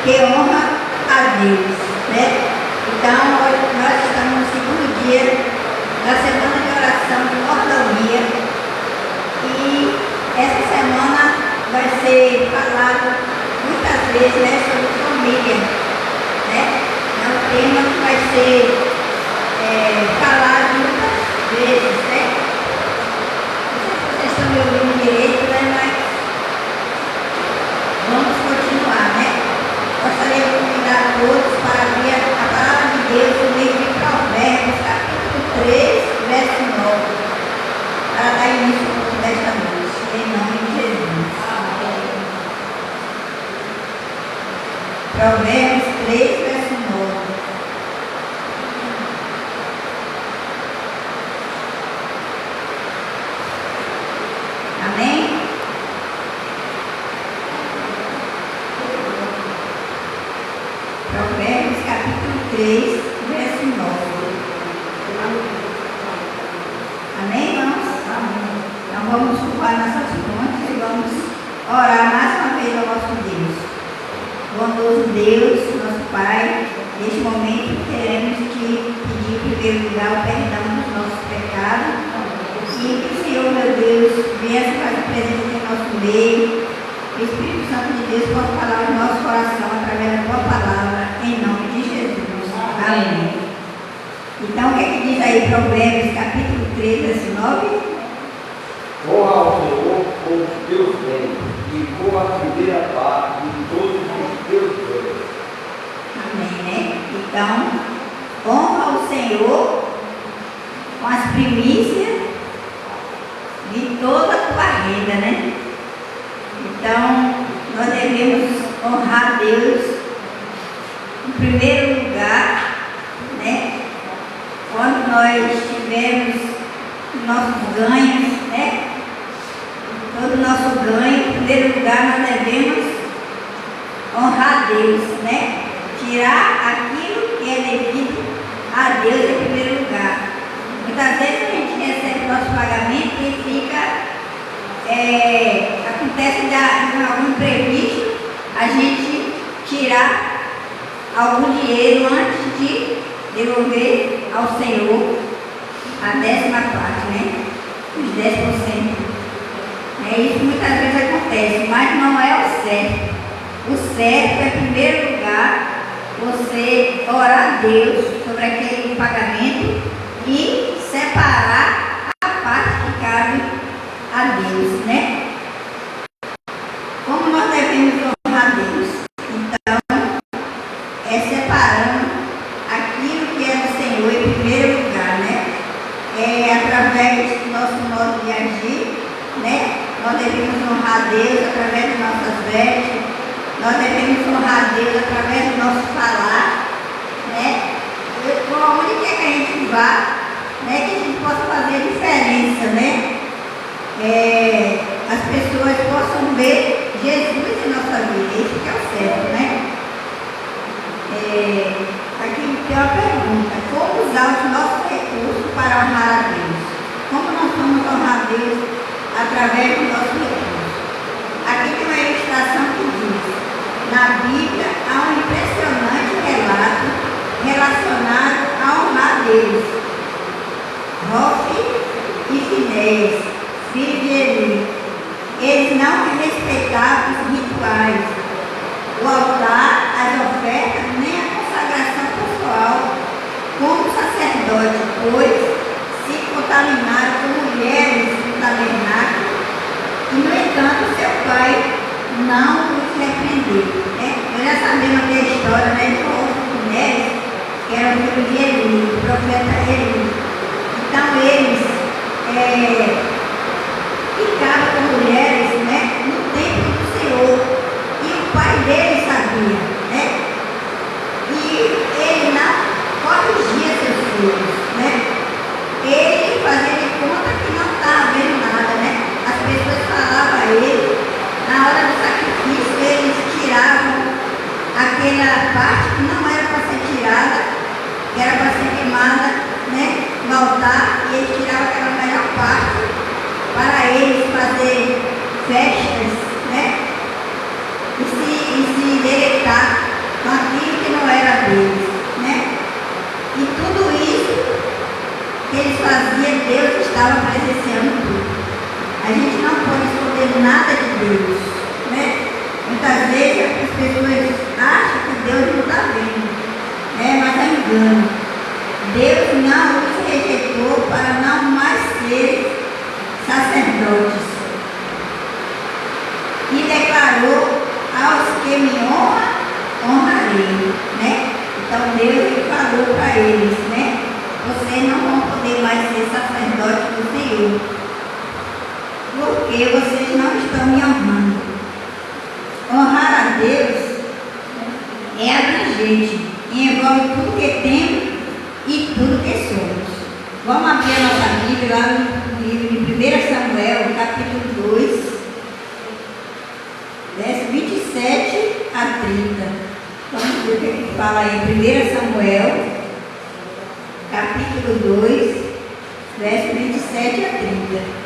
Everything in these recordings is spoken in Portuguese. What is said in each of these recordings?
que honra a Deus, né? Então, nós estamos no segundo dia da semana de oração de mordomia e essa semana vai ser falado muitas vezes, né, sobre família, né? É um tema que vai ser falado muitas vezes, né? Não sei se vocês estão me ouvindo direito, né? Mas vamos continuar, né? Gostaria de convidar todos para ver a palavra de Deus no livro de Provérbios, capítulo 3, verso 9, para dar início ao culto desta noite, em nome de Jesus. Provérbios 3, verso 9. Amém? Provérbios capítulo 3, verso 9. Amém, irmãos? Amém. Então vamos ocupar nossas fontes e vamos orar mais uma vez ao nosso Deus. Bondoso Deus, nosso Pai, neste momento queremos te pedir em primeiro lugar o perdão dos nossos pecados e que o Senhor, meu Deus, venha se fazer presente em nosso meio. O Espírito Santo de Deus possa falar no nosso coração através da tua palavra, em nome de Jesus. Amém. Então, o que é que diz aí Provérbios, capítulo 3, verso 9? Honra ao Senhor com os teus bens e com a primeira parte de todos os teus bens. Amém, né? Então, honra ao Senhor com as primícias de toda a tua renda, né? Então, nós devemos honrar Deus em primeiro lugar, né? Quando nós tivermos nossos ganhos, né? Todo o nosso ganho, em primeiro lugar, nós devemos honrar Deus, né? Tirar aquilo que é devido a Deus em primeiro lugar. Muitas vezes a gente recebe nosso pagamento e fica... acontece de algum imprevisto a gente tirar algum dinheiro antes de devolver ao Senhor a 10ª parte, né? Os 10%. Isso muitas vezes acontece, mas não é o certo. O certo é, em primeiro lugar, você orar a Deus sobre aquele pagamento e separar a parte que cabe a Deus, né? Como nós devemos honrar a Deus? Então, é separando aquilo que é do Senhor em primeiro lugar, né? Através do nosso modo de agir, né? Nós devemos honrar a Deus através das nossas vestes, nós devemos honrar a Deus através do nosso falar, né? Por onde quer que a gente vá, né? Que a gente possa fazer a diferença, né? As pessoas possam ver Jesus em nossa vida, isso que é o certo, né? Aqui tem uma pergunta: como usar os nossos recursos para honrar a Deus? Como nós vamos honrar a Deus através dos nossos recursos? Aqui tem uma ilustração que diz: na Bíblia há um impressionante relato relacionado a honrar a Deus. Hofni e Finéias, filho de Eli, eles não respeitavam os rituais, o altar, as ofertas, nem a consagração pessoal como sacerdote, pois se contaminaram com mulheres no tabernáculo e, no entanto, seu pai não os repreendeu. Nós já sabemos aqui a história, né, de outras mulheres que eram filhos de Eli, o profeta Eli. Então, eles ficavam com mulheres, né, no templo do Senhor, e o pai dele sabia, né, e ele não corrigia seus filhos, né, ele fazia de conta que não estava vendo nada, né, as pessoas falavam a ele, na hora do sacrifício eles tiravam aquela parte que não era para ser tirada, que era para ser queimada, né, no altar, e eles tiravam aquela melhor parte para eles fazer festas, né, e se deleitar Deus, né? Muitas vezes as pessoas acham que Deus não está vendo, né? Mas é engano. Deus não os rejeitou para não mais ser sacerdotes. E declarou: aos que me honram, honrarei, né? Então Deus ele falou para eles, né? Vocês não vão poder mais ser sacerdotes do Senhor, porque vocês não estão me honrando. Honrar a Deus é abrangente, envolve tudo que temos e tudo que somos. Vamos abrir a nossa Bíblia lá no livro de 1 Samuel, capítulo 2, verso 27 a 30. Vamos ver o que fala aí, 1 Samuel, capítulo 2, verso 27 a 30.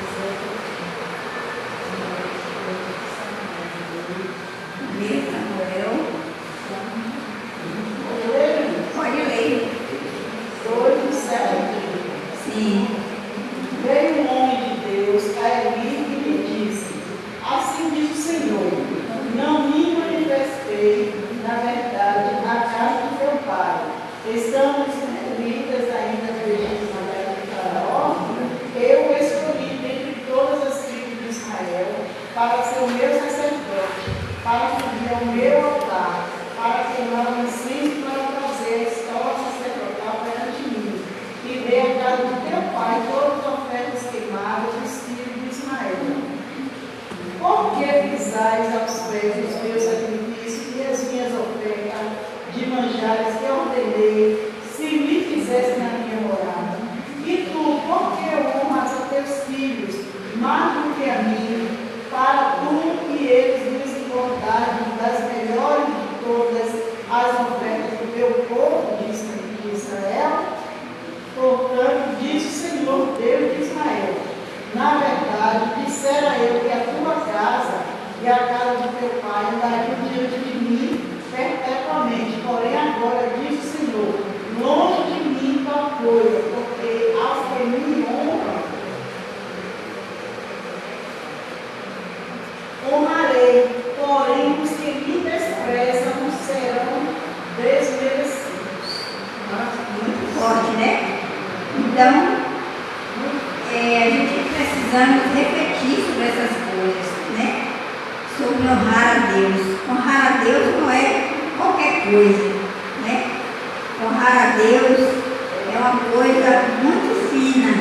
1 Samuel, pode ler. 2:7. Sim. Veio um homem de Deus a Eli e lhe disse: assim diz o Senhor, não me manifestei, na verdade, na casa do teu pai. Estamos israelitas ainda perdidos na terra de Faraó. Eu o escolhi dentre todas as tribos de Israel para ser o meu sacerdote, para subir ao meu altar, para queimar um incenso, para trazer a história sacerdotal perante mim. E dei à casa do teu pai todas as ofertas queimadas dos filhos de Ismael. Por que pisais aos pés os meus sacrifícios e as minhas ofertas de manjares que ordenei, se me fizesse na minha morada? E tu, por que honras a teus filhos mais do que a mim, para tu e eles nos engordarem das melhores de todas as ofertas do teu povo de Israel? Portanto, diz o Senhor, Deus de Israel: na verdade, dissera eu que a tua casa e a casa do teu pai andariam diante de mim perpetuamente. Porém, agora, diz o Senhor, longe de mim tal coisa, porque aos que me honram, honrarei, porém os que me desprezam serão desmerecidos. Muito forte, né? Então, a gente precisamos refletir sobre essas coisas, né? Sobre honrar a Deus. Honrar a Deus não é qualquer coisa, né? Honrar a Deus é uma coisa muito fina,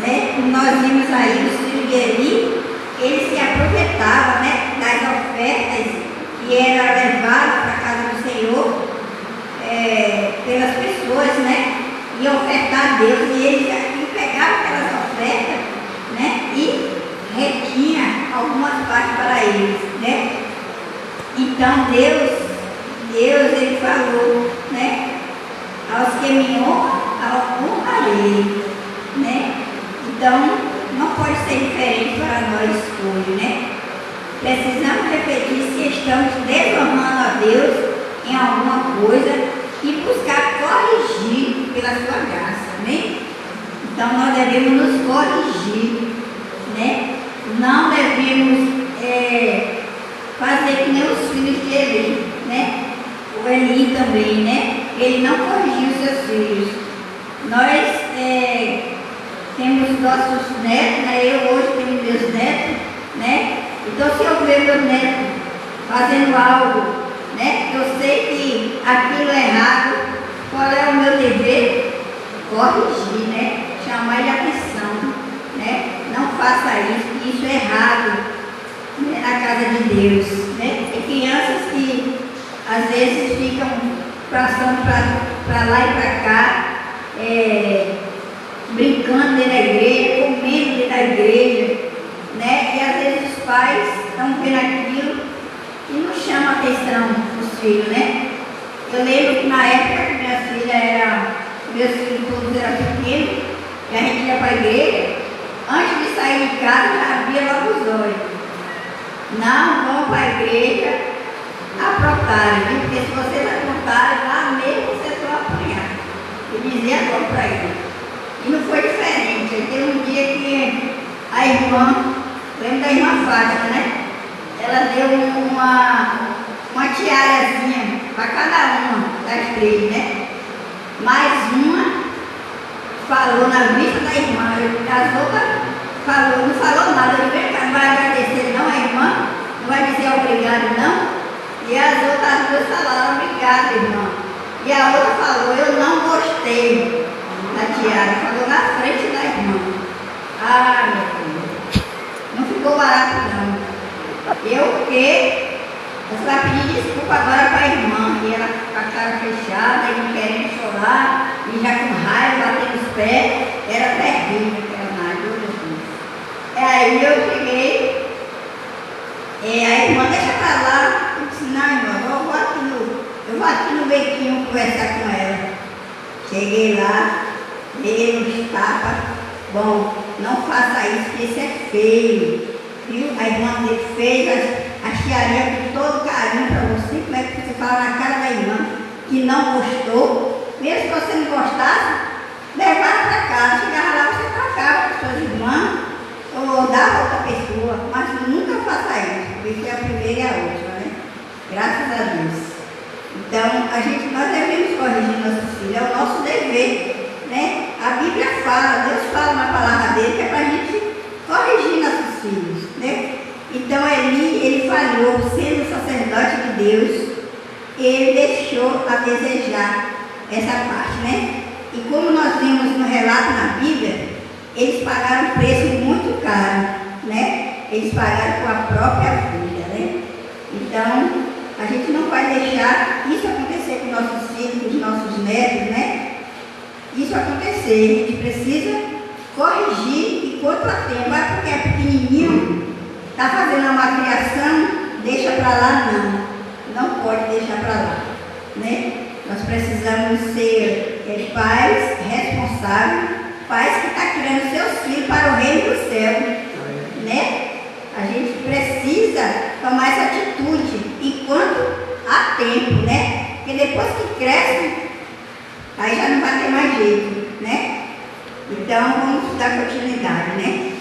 né? Como nós vimos aí, os filhos de Eli, eles se aproveitavam, né, das ofertas que eram levadas para a casa do Senhor pelas pessoas, né? E ofertar a Deus, e eles pegavam aquelas ofertas, né? E retinha algumas partes para eles, né? Então Deus ele falou, né? Aos que me honram, honrarei, né? Então não pode ser diferente para nós hoje, né? Precisamos refletir se estamos desonrando a Deus em alguma coisa e buscar corrigir pela sua graça, né? Então nós devemos nos corrigir, né? Não devemos fazer que nem os filhos de Eli, né? O Eli também, né? Ele não corrigiu seus filhos. Nós temos nossos netos, né? Eu hoje tenho meus netos, né? Então se eu ver meu neto fazendo algo, né? Eu sei que aquilo é errado, qual é o meu dever? Corrigir, né? Chamar ele a atenção, né? Não faça isso, que isso é errado, né? Na casa de Deus, né? Tem crianças que às vezes ficam passando para lá e para cá, brincando dentro da igreja, comendo dentro da igreja, né? E às vezes os pais estão vendo aquilo e não chamam atenção dos filhos, né? Eu lembro que na época que meus filhos todos eram pequenos, e a gente ia para a igreja, antes de sair de casa já abria logo os olhos. Não vão para a igreja aprontarem, viu? Porque se vocês aprontarem, lá mesmo vocês vão apanhar. Eu dizia logo para ele. E não foi diferente. Teve um dia que a irmã, lembro da irmã Fátima, né? uma tiarazinha para cada uma das três, né? Mais uma falou na vista da irmã, as outras não falou nada, eu falei, não vai agradecer não a irmã, não vai dizer obrigado não. E as outras duas falaram, obrigada irmã. E a outra falou, eu não gostei da tiara, falou na frente da irmã. Ah, meu filho, não ficou barato não. Eu que você vai pedir desculpa agora para a irmã, e ela com a cara fechada, e não querendo chorar, e já com raiva, batendo os pés, era terrível aquela imagem, meu Deus. Aí eu cheguei, a irmã deixa para lá, eu disse, não irmã, eu vou aqui no bequinho conversar com ela. Cheguei lá, dei uns tapas, bom, não faça isso, porque isso é feio. Viu? A irmã dele fez a tiarinha com todo carinho para você. Como é que você fala na cara da irmã que não gostou? Mesmo se você não gostasse, levava para casa, chegava lá, você trocava com suas irmãs ou dava a outra pessoa. Mas nunca faça isso, porque é a primeira e a última, né? Graças a Deus. Então, nós devemos corrigir nossos filhos, é o nosso dever, né? A Bíblia fala, Deus fala na palavra dele que é para a gente corrigir nossos filhos, né? Então ele falhou, sendo sacerdote de Deus, ele deixou a desejar essa parte, né? E como nós vimos no relato na Bíblia, eles pagaram um preço muito caro, né? Eles pagaram com a própria vida, né? Então, a gente não vai deixar isso acontecer com nossos filhos, com os nossos netos, né? Isso acontecer, a gente precisa corrigir enquanto há tempo. Vai porque é pequenininho, está fazendo uma criação, deixa para lá, não pode deixar para lá, né? Nós precisamos ser pais responsáveis, pais que estão criando seus filhos para o reino do céu, né? A gente precisa tomar essa atitude enquanto há tempo, né? Porque depois que cresce, aí já não vai ter mais jeito, né? Então, vamos dar continuidade, né?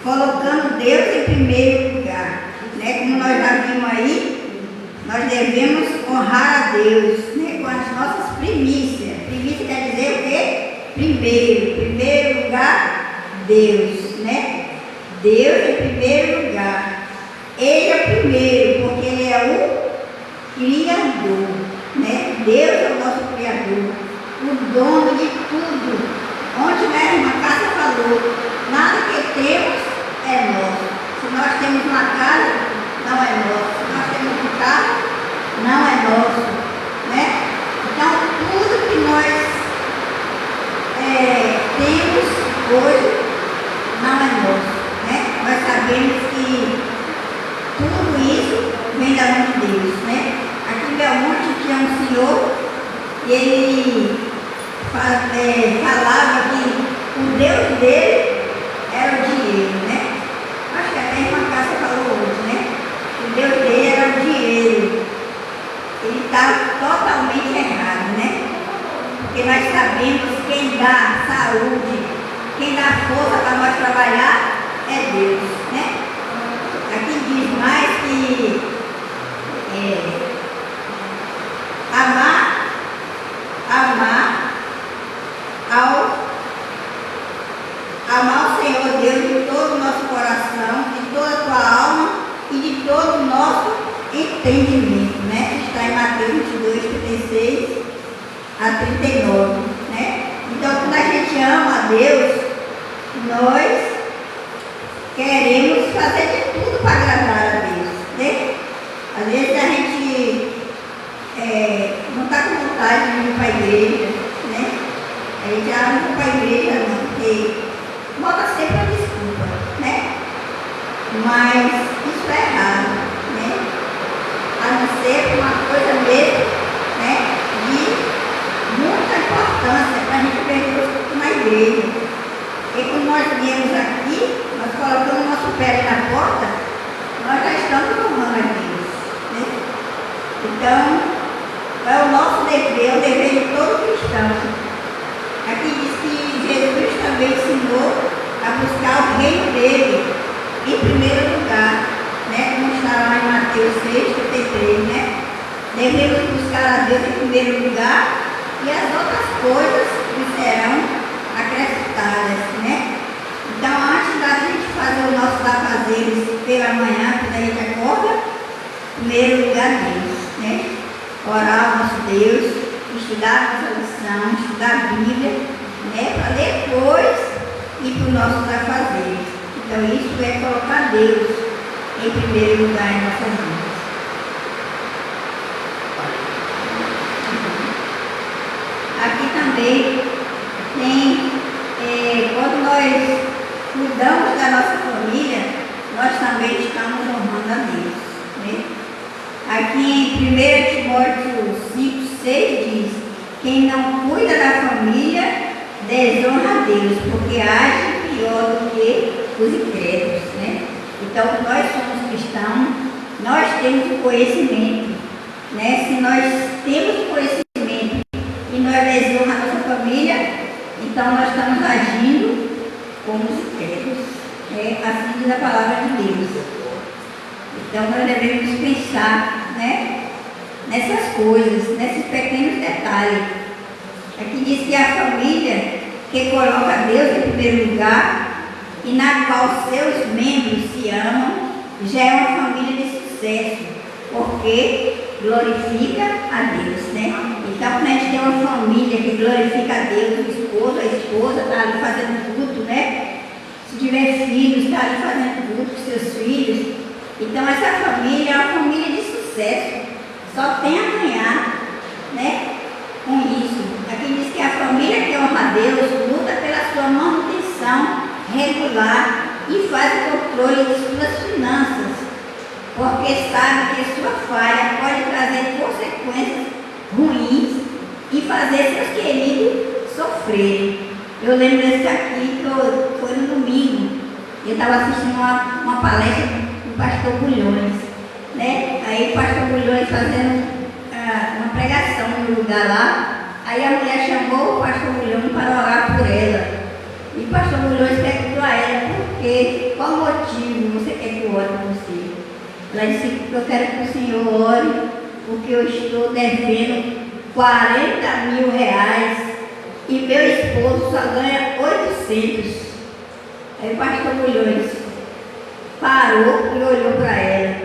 Colocando Deus em primeiro lugar, né? Como nós já vimos aí, nós devemos honrar a Deus, né? Com as nossas primícias. Primícia quer dizer o quê? Primeiro lugar, Deus, né? Deus em primeiro lugar. Ele é o primeiro, porque Ele é o Criador, né? Deus é o nosso Criador, o dono de tudo. Onde a irmã Cássia falou, nada que temos é nosso. Se nós temos uma casa, não é nosso. Se nós temos um carro, não é nosso, né? Então, tudo que nós temos hoje não é nosso, né? Nós sabemos que tudo isso vem da mão de Deus, né? Aqui em Belmonte tinha um senhor e ele falava que o Deus dele era o dinheiro, né? Acho que até a irmã Cássia falou hoje, né? O Deus dele era o dinheiro. Ele está totalmente errado, né? Porque nós sabemos quem dá saúde, quem dá força para nós trabalhar é Deus, né? Aqui diz mais que amar o Senhor Deus de todo o nosso coração, de toda a tua alma e de todo o nosso entendimento, né? Está em Mateus 22, 36 a 39, né? Então, quando a gente ama a Deus, nós queremos fazer de tudo para agradar a Deus, né? Às vezes a gente não está com vontade de ir para a igreja, né? A gente não vai para a igreja não, porque bota sempre a desculpa, né? Mas isso é errado, né? A não ser uma coisa mesmo, né? De muita importância para a gente perder o culto na igreja. E quando nós viemos aqui, nós colocamos o nosso pé na porta, nós já estamos honrando a Deus, né? Então, é o nosso dever, é o dever de todo cristão. Aqui diz que Jesus também ensinou a buscar o reino dele em primeiro lugar, né? Como está lá em Mateus Mateus 6:33, né? Devemos buscar a Deus em primeiro lugar e as outras coisas que serão acrescentadas, né? Então, antes da gente fazer os nossos afazeres pela manhã, quando a gente acorda, em primeiro lugar Deus, né? Orar ao nosso Deus, estudar a nossa lição, estudar a Bíblia, né? Para depois ir para os nossos afazeres. Então, isso é colocar Deus em primeiro lugar em nossas vidas. Aqui também tem, quando nós cuidamos da nossa família, nós também estamos honrando a Deus, né? Aqui em 1 Timóteo 5:6 diz: quem não cuida da família desonra a Deus, porque age pior do que os incrédulos, né? Então, nós somos cristãos, nós temos conhecimento, né? Se nós temos conhecimento e nós desonramos a nossa família, então nós estamos agindo como os incrédulos, né? Assim diz a palavra de Deus. Então, nós devemos pensar, né, nessas coisas, nesses pequenos detalhes. Aqui diz que a família que coloca Deus em primeiro lugar e na qual seus membros se amam, já é uma família de sucesso, porque glorifica a Deus, né? Então, quando a gente tem uma família que glorifica a Deus, a esposa está ali fazendo culto, né? Se tiver filhos, está ali fazendo culto com seus filhos. Então, essa família é uma família de sucesso, só tem a ganhar, né? Com isso. Aqui diz que a família que honra a Deus luta pela sua manutenção regular e faz o controle de suas finanças, porque sabe que sua falha pode trazer consequências ruins e fazer seus queridos sofrerem. Eu lembro desse aqui que foi no domingo. Eu estava assistindo uma palestra do pastor Bulhões, né? Aí o pastor Bulhões fazendo uma pregação no lugar lá. Aí a mulher chamou o pastor Bulhões para orar por ela. E o pastor Bulhões perguntou a ela: por quê? Qual motivo você quer que eu ore por você? Ela disse: porque eu quero que o Senhor ore, porque eu estou devendo 40 mil reais e meu esposo só ganha 800. Aí o pastor Bulhões parou e olhou para ela: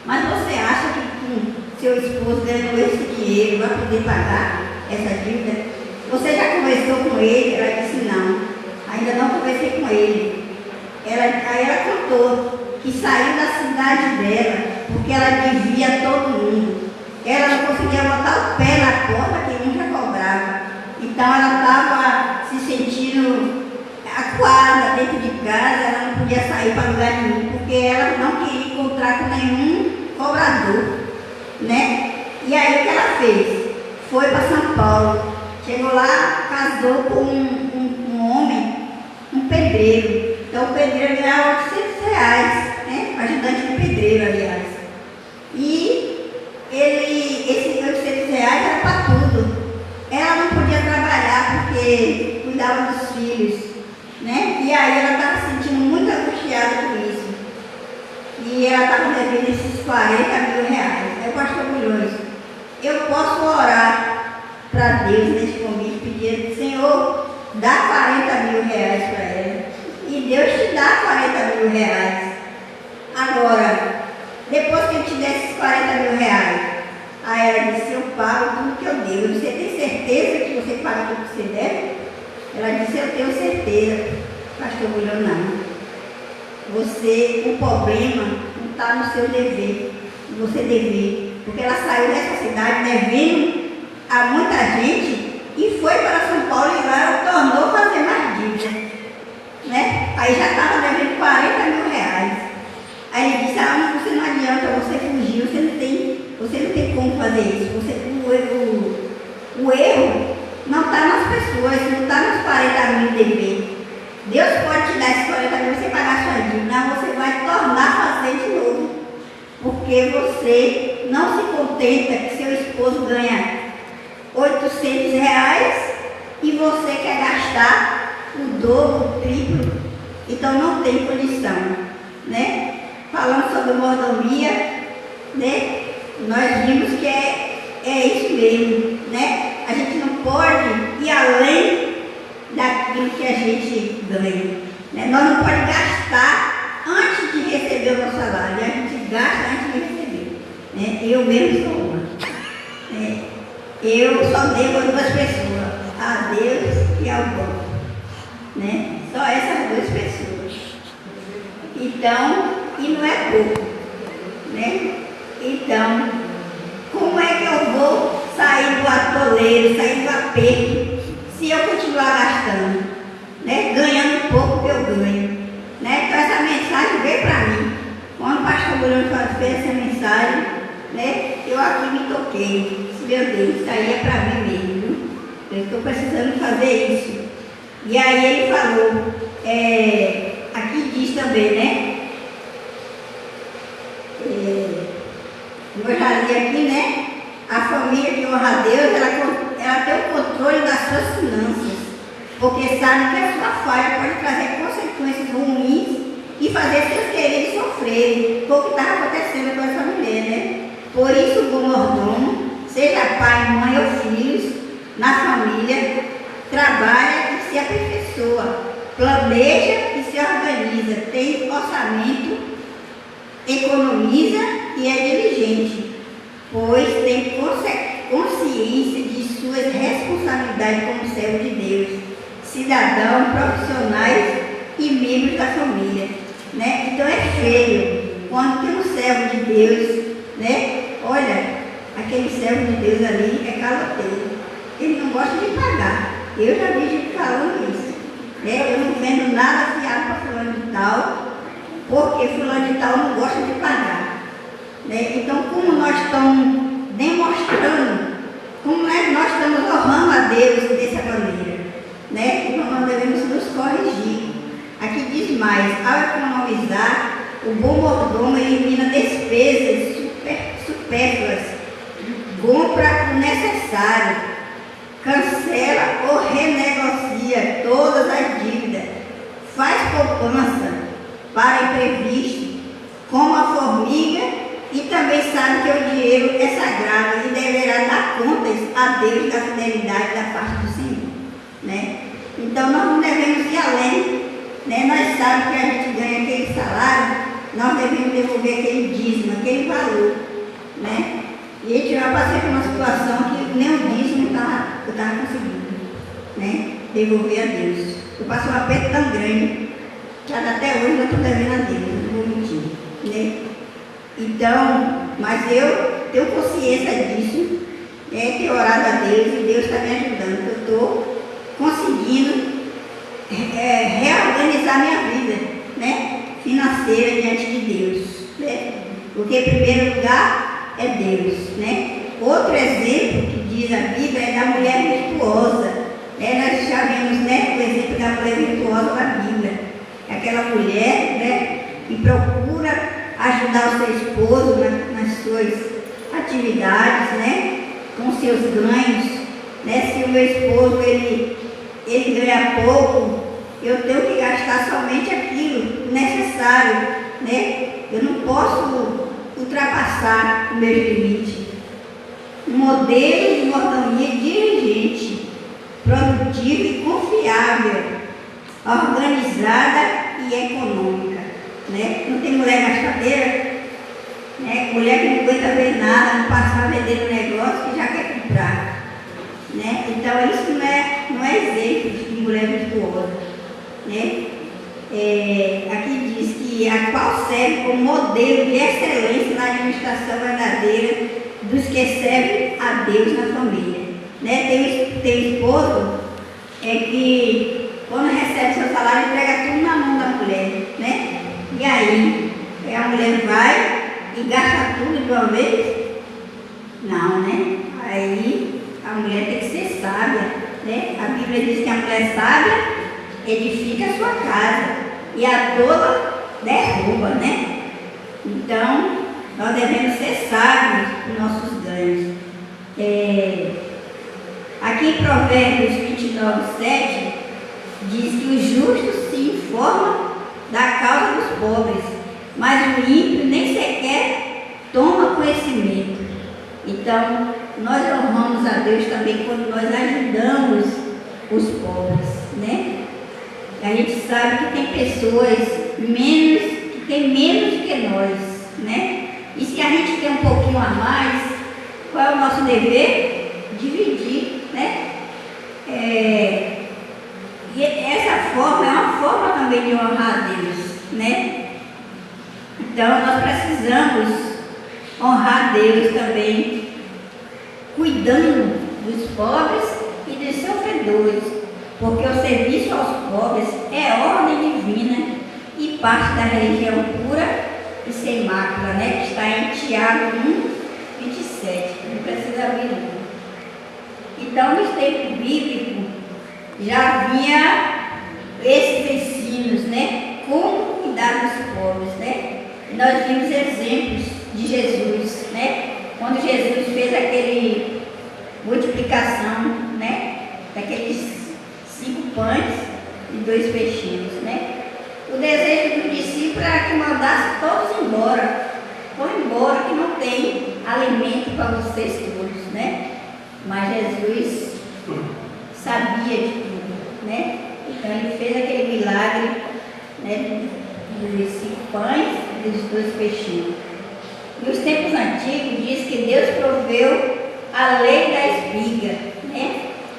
mas você acha que com seu esposo ganhando esse dinheiro vai poder pagar essa dívida? Você já conversou com ele? Ela disse: não, ainda não conversei com ele. Aí ela contou que saiu da cidade dela porque ela devia a todo mundo. Ela não conseguia botar o pé na porta que um já cobrava. Então ela estava se sentindo acuada dentro de casa, ela não podia sair para lugar nenhum, porque ela não queria encontrar com nenhum cobrador, né? E aí o que ela fez? Foi para São Paulo. Chegou lá, casou com um homem, um pedreiro. Então o pedreiro ganhava 800 reais, né? Ajudante de pedreiro, aliás. E esses 800 reais era para tudo. Ela não podia trabalhar porque cuidava dos filhos, né? E aí ela estava se sentindo muito angustiada com isso. E ela estava devendo esses 40 mil reais. Aí o pastor Bulhões: eu posso orar para Deus neste convite, pedindo: Senhor, dá 40 mil reais para ela. E Deus te dá 40 mil reais. Agora, depois que ele te der esses 40 mil reais, aí ela disse: eu pago tudo que eu devo. Você tem certeza que você paga tudo que você deve? Ela disse: eu tenho certeza. Pastor Bulhões: não. O problema não está no seu dever, no você dever. Porque ela saiu dessa cidade devendo a muita gente e foi para São Paulo e lá ela tornou fazer mais dívida, né? Aí já estava devendo 40 mil reais. Aí ele disse: você não adianta você fugir, você não tem como fazer isso. O erro não está nas pessoas, não está nos 40 mil dever. Deus pode te dar esses 40 mil você pagar sua dívida, mas você vai tornar a fazer de novo. Porque você não se contenta que seu esposo ganha 800 reais e você quer gastar o dobro, o triplo. Então não tem condição, né? Falando sobre mordomia, né? Nós vimos que é isso mesmo, né? A gente não pode ir além daquilo que a gente ganha, né? Nós não podemos gastar antes de receber o nosso salário, a gente gasta antes de receber, né? Eu mesmo sou uma, né? Eu só devo a 2 pessoas, a Deus e ao banco, né? Só essas 2 pessoas. Então, e não é pouco, né? Então, como é que eu vou sair do atoleiro, sair do aperto, se eu continuar gastando, né? Ganhando pouco que eu ganho, né? Então essa mensagem veio para mim. Quando o pastor Bruno fez essa mensagem, né? Eu aqui me toquei. Meu Deus, isso aí é para mim mesmo, viu? Eu estou precisando fazer isso. E aí ele falou, aqui diz também, né? Eu já li aqui, né? A família que honra a Deus, ela tem o controle das suas finanças, porque sabe que a sua falha pode trazer consequências ruins e fazer seus queridos sofrerem. Foi o que estava acontecendo com essa mulher, né? Por isso, o bom mordomo, seja pai, mãe ou filhos, na família, trabalha e se aperfeiçoa, planeja e se organiza, tem orçamento, economiza e é diligente, pois tem consciência de suas responsabilidades como servo de Deus, cidadão, profissionais e membros da família, né? Então é feio quando tem um servo de Deus, né? Olha, aquele servo de Deus ali é caloteiro, ele não gosta de pagar. Eu já vi gente falando isso, né? Eu não vendo nada fiado para fulano de tal, porque fulano de tal não gosta de pagar, né? Então, como nós estamos demonstrando, como nós estamos honrando a Deus dessa maneira, né? Então nós devemos nos corrigir. Aqui diz mais, ao economizar, o bom mordomo elimina despesas supérfluas, compra o necessário, cancela ou renegocia todas as dívidas, faz poupança para imprevisto, como a formiga, e também sabe que o dinheiro é sagrado e deverá dar contas a Deus da fidelidade da parte do Senhor, né? Então nós não devemos ir além, né? Nós sabemos que a gente ganha aquele salário, nós devemos devolver aquele dízimo, aquele valor, né? E a gente vai passar por uma situação que nem o dízimo eu estava conseguindo, né? Devolver a Deus. Eu passei um aperto tão grande que até hoje eu estou devendo a Deus, não vou mentir, né? Então, mas eu tenho consciência disso, tenho orado a Deus e Deus está me ajudando. Eu estou conseguindo reorganizar minha vida, né? Financeira diante de Deus, né? Porque em primeiro lugar é Deus, né? Outro exemplo que diz a Bíblia é da mulher virtuosa, né? Nós já vimos, né, o exemplo da mulher virtuosa na Bíblia, aquela mulher, né, que procura ajudar o seu esposo nas suas atividades, né, com seus ganhos, né? Se o meu esposo ele ganha pouco, eu tenho que gastar somente aquilo necessário, né? Eu não posso ultrapassar o meu limite. Um modelo de mordomia diligente, produtiva e confiável, organizada e econômica, né? Não tem mulher gastadeira, né? Mulher que não aguenta ver nada, não passar vendendo um negócio que já quer comprar, né? Então isso não é exemplo de mulher virtuosa, né? Aqui diz que a qual serve como modelo de excelência na administração verdadeira dos que servem a Deus na família, né? Tem esposo que quando recebe seu salário entrega tudo na mão da mulher, né? E aí a mulher vai e gasta tudo de uma vez? Não, né? Aí a mulher tem que ser sábia, né? A Bíblia diz que a mulher sábia edifica a sua casa e a tola derruba, né? Então, nós devemos ser sábios nos nossos ganhos. Aqui em Provérbios 29:7 diz que o justo se informa da causa dos pobres, mas o ímpio nem sequer toma conhecimento. Então, nós honramos a Deus também quando nós ajudamos os pobres, né? A gente sabe que tem pessoas que têm menos que nós, né? E se a gente tem um pouquinho a mais, qual é o nosso dever? Dividir, né? E essa forma é uma forma também de honrar a Deus, né? Então nós precisamos honrar a Deus também, cuidando dos pobres e dos sofredores, porque o serviço aos pobres é ordem divina e parte da religião pura e sem mácula, né? Que está em Tiago 1:27. Não precisa abrir não. Então, nos tempos bíblicos, já havia esses ensinos, né? Como cuidar dos pobres, né? Nós vimos exemplos de Jesus, né? Quando Jesus fez aquele multiplicação, né? Daqueles 5 pães e 2 peixinhos, né? O desejo do discípulo era que mandasse todos embora. Vão embora que não tem alimento para vocês todos, né? Mas Jesus sabia de tudo, né? Então ele fez aquele milagre, né? Dos 5 pães e dos 2 peixinhos. Nos tempos antigos diz que Deus proveu a lei da espiga, né?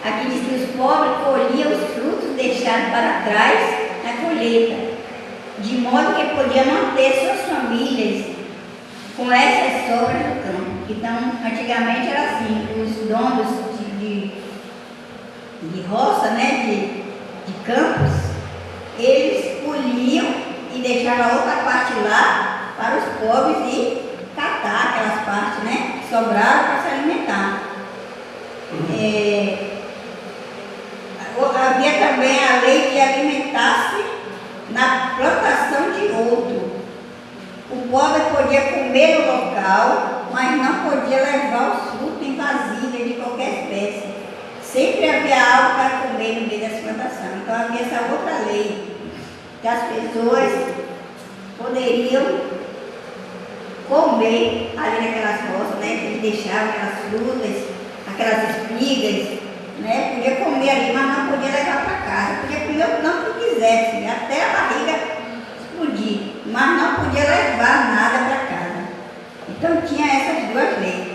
Aqui diz que os pobres colhiam os frutos deixados para trás na colheita, de modo que podia manter suas famílias com essas sobras do campo. Então, antigamente era assim, os donos de roça, né, de campos, eles colhiam e deixavam a outra parte lá para os pobres e catar aquelas partes, né, que sobraram para se alimentar. Havia também a lei de alimentar-se na plantação de outro. O pobre podia comer no local, mas não podia levar os frutos em vasilha de qualquer espécie. Sempre havia algo para comer no meio dessa plantação. Então havia essa outra lei, que as pessoas poderiam comer ali naquelas roças, né? Que eles deixavam aquelas frutas, aquelas espigas, né? Podia comer ali, mas não podia levar para casa. Podia comer o tanto que quisesse, até a barriga explodir, mas não podia levar nada para casa. Então tinha essas 2 leis.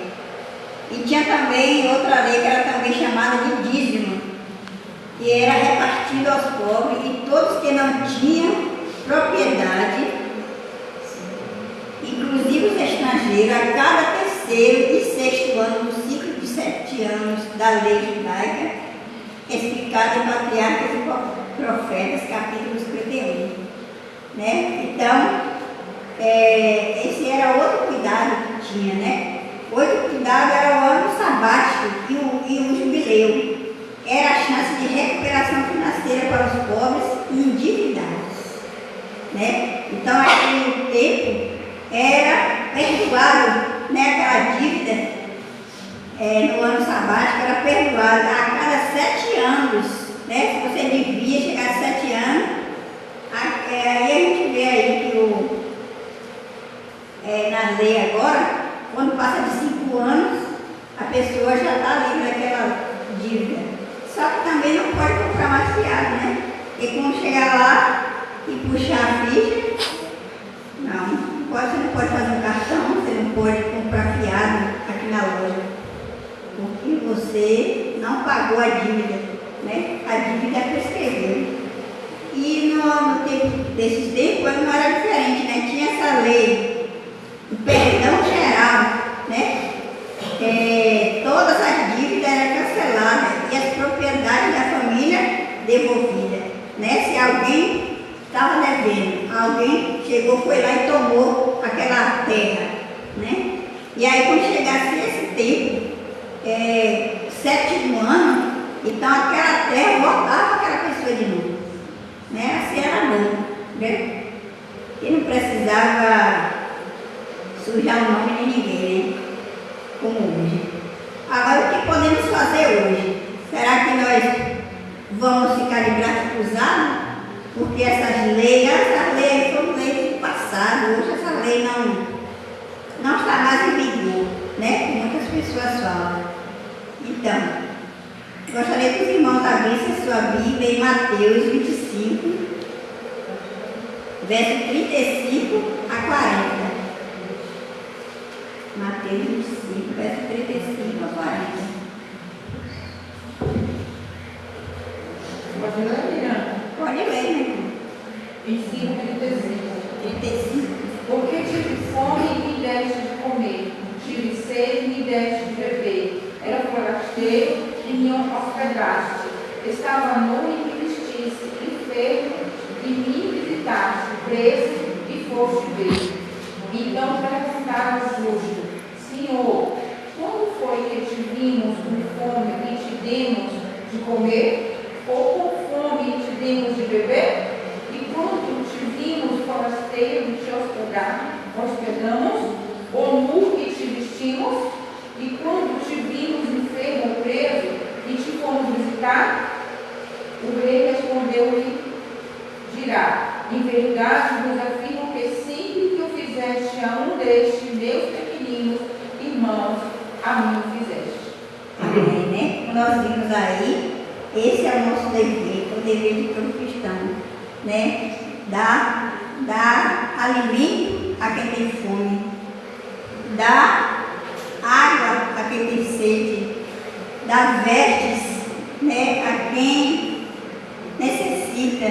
E tinha também outra lei que era também chamada de dízimo, que era repartido aos pobres e todos que não tinham propriedade, inclusive os estrangeiros, a cada 3º e 6º ano do ciclo de 7 anos da lei judaica, explicada em Patriarcas e Profetas, capítulo 51. Né? Então, esse era outro cuidado que tinha, né? Outro cuidado era o ano sabático e o jubileu. Era a chance de recuperação financeira para os pobres e endividados, né? Então, naquele tempo, era perdoado, né? Aquela dívida no ano sabático era perdoada a cada 7 anos, né? Se você devia chegar a 7 anos, aí a gente vê aí que na lei agora, quando passa de 5 anos, a pessoa já está livre daquela dívida. Só que também não pode comprar mais fiado, né? E quando chegar lá e puxar a ficha, você não pode fazer um cartão, você não pode comprar fiado aqui na loja, porque você não pagou a dívida, né? A dívida prescreveu. E no tempo desses tempos não era diferente, né? Tinha essa lei, o perdão geral, né? Todas as dívidas eram canceladas e as propriedades da família devolvidas, né? Se alguém estava devendo, alguém chegou, foi lá e tomou aquela terra, né? E aí quando chegasse esse tempo, 7º ano, então aquela terra voltava para aquela pessoa de novo, né? Assim era bom, né? E não precisava sujar o nome de ninguém, né? Como hoje. Agora, o que podemos fazer hoje? Será que nós vamos ficar de braço cruzado? Porque essas leis foram leis do passado, hoje essa lei não está mais em vigor, né? Como muitas pessoas falam. Então, gostaria que os irmãos abrissem a sua Bíblia em Mateus 25, verso 35 a 40. Mateus 25, verso 35 a 40. Pode ler, Miriam? Pode ler, né? 25, 35. 35. Porque tive fome e me deste de comer, tive sede e me deste de beber, era forasteiro e me hospedaste, estava nu e me vestiste, enfermo e me visitaste, preso e foste ver. Então perguntaram ao justo: Senhor, quando foi que te vimos com fome e te demos de comer? Ou com fome e te demos de beber? E quando te vimos forasteiro e te hospedamos? Ou nu e te vestimos? E quando te vimos enfermo ou preso e te fomos visitar? O rei respondeu-lhe, dirá: em verdade vos afirmo que sempre que o fizeste a um destes meus pequeninos irmãos, a mim o fizeste. Amém, né? Como nós vimos aí, esse é o nosso dever, o dever de todo cristão, né? Dar alimento a quem tem fome, dar água a quem tem sede, dar vestes, né, a quem necessita,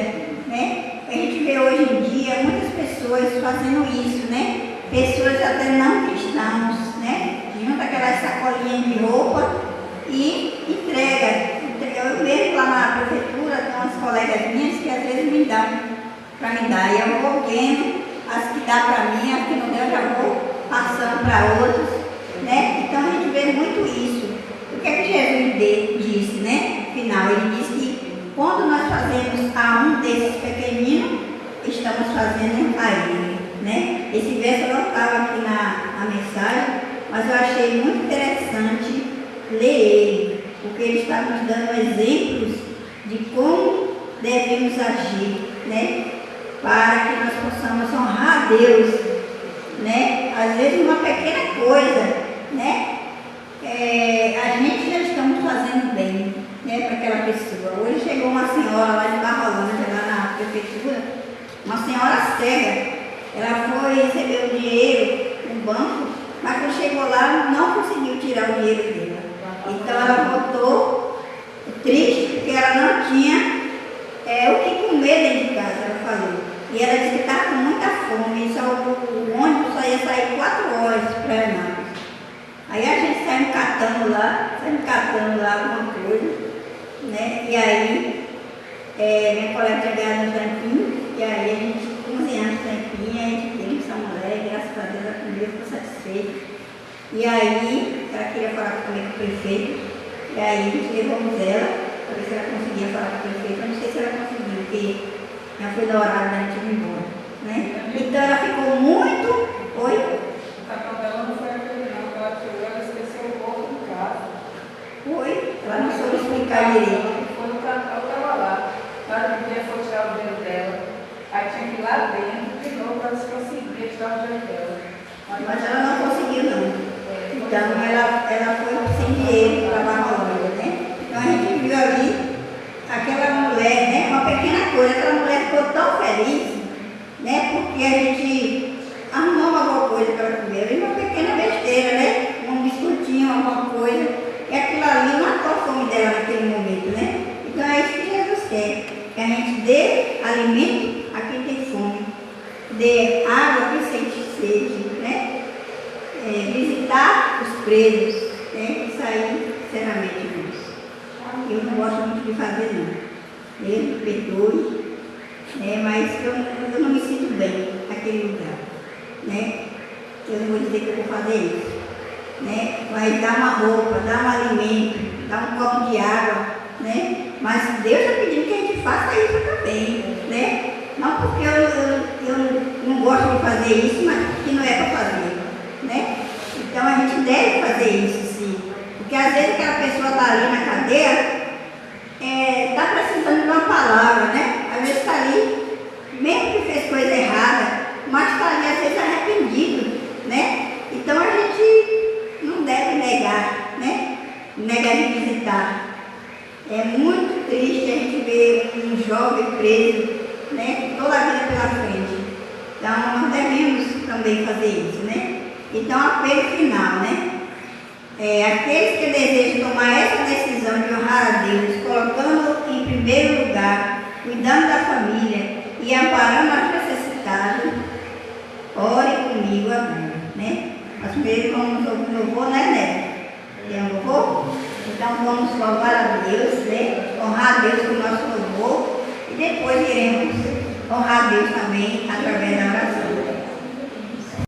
né? A gente vê hoje em dia muitas pessoas fazendo isso, né? Pessoas até não cristãos, né? Junta aquelas sacolinhas de roupa e entrega. Eu mesmo lá na prefeitura, tem umas colegas minhas que às vezes me dão para me dar. E eu vou vendo as que dá para mim, as que não deu, eu já vou passando para outros, né? Então a gente vê muito isso. O que é que Jesus disse, né? No final, ele disse que quando nós fazemos a um desses pequeninos, estamos fazendo a ele, né? Esse verso eu não estava aqui na mensagem, mas eu achei muito interessante ler ele, porque ele está nos dando exemplos de como devemos agir, né? Para que nós possamos honrar a Deus, né? Às vezes uma pequena coisa, né? A gente já estamos fazendo bem, né? Para aquela pessoa. Hoje chegou uma senhora lá de Barrolândia, lá na prefeitura, uma senhora cega. Ela foi receber o dinheiro no banco, mas quando chegou lá não conseguiu tirar o dinheiro dela. Então ela voltou triste porque ela não tinha o que comer dentro de casa, ela falou. E ela disse que estava com muita fome, só o ônibus só ia sair 4 horas para ela. Aí a gente saiu catando lá alguma coisa, né? E aí minha colega tinha ganhado um tanquinho, e aí a gente cozinhando o tanquinho, a gente viu essa mulher, graças a Deus ela comeu, ficou satisfeita. E aí ela queria falar comigo com o prefeito, e aí a gente levamos ela, para ver se ela conseguia falar com o prefeito. Eu não sei se ela conseguiu, porque já foi da horário da gente ir embora, né? Então ela ficou muito... Oi? O cartão dela não foi aquele não, que ela tirou, ela esqueceu o bolso em casa. Oi? Ela não soube explicar direito. Foi no cartão, estava lá. Na hora que vinha, foi tirar o dinheiro dela. Aí tinha que ir lá dentro de novo para se conseguir tirar o dinheiro dela. Mas ela não conseguiu não. Então ela foi sem dinheiro para Barrolândia, né? Então a gente viu ali aquela mulher, né? Uma pequena coisa, aquela mulher ficou tão feliz, né? Porque a gente arrumou uma boa coisa para ela comer. E uma pequena besteira, né? Um biscoitinho, alguma coisa. E aquilo ali matou a fome dela naquele momento, né? Então é isso que Jesus quer. Que a gente dê alimento a quem tem fome. Dê água a quem sente sede, né? Visitar os presos, né? Isso aí, sinceramente, irmãos, eu não gosto muito de fazer não. Deus me perdoe, né? Mas eu não me sinto bem naquele lugar, né? Eu não vou dizer que eu vou fazer isso, né? Mas dar uma roupa, dar um alimento, dar um copo de água, né? Mas Deus está pedindo que a gente faça isso também, né? Não porque eu não gosto de fazer isso, mas porque não é para fazer, né? Então a gente deve fazer isso, sim. Porque às vezes aquela pessoa está ali na cadeia, está precisando de uma palavra, né? Às vezes está ali, mesmo que fez coisa errada, mas está ali às vezes arrependido, né? E Então a gente não deve negar, né? Negar de visitar. É muito triste a gente ver um jovem preso, né? Toda a vida pela frente. Então nós devemos também fazer isso, né? Então apelo final, né? Aqueles que desejam tomar essa decisão de honrar a Deus, colocando em primeiro lugar, cuidando da família e amparando os necessitados, ore comigo agora, né? Mas primeiro vamos louvor, né? Tem um louvor? Então vamos louvar a Deus, né? Honrar a Deus com o nosso louvor e depois iremos honrar a Deus também através da oração.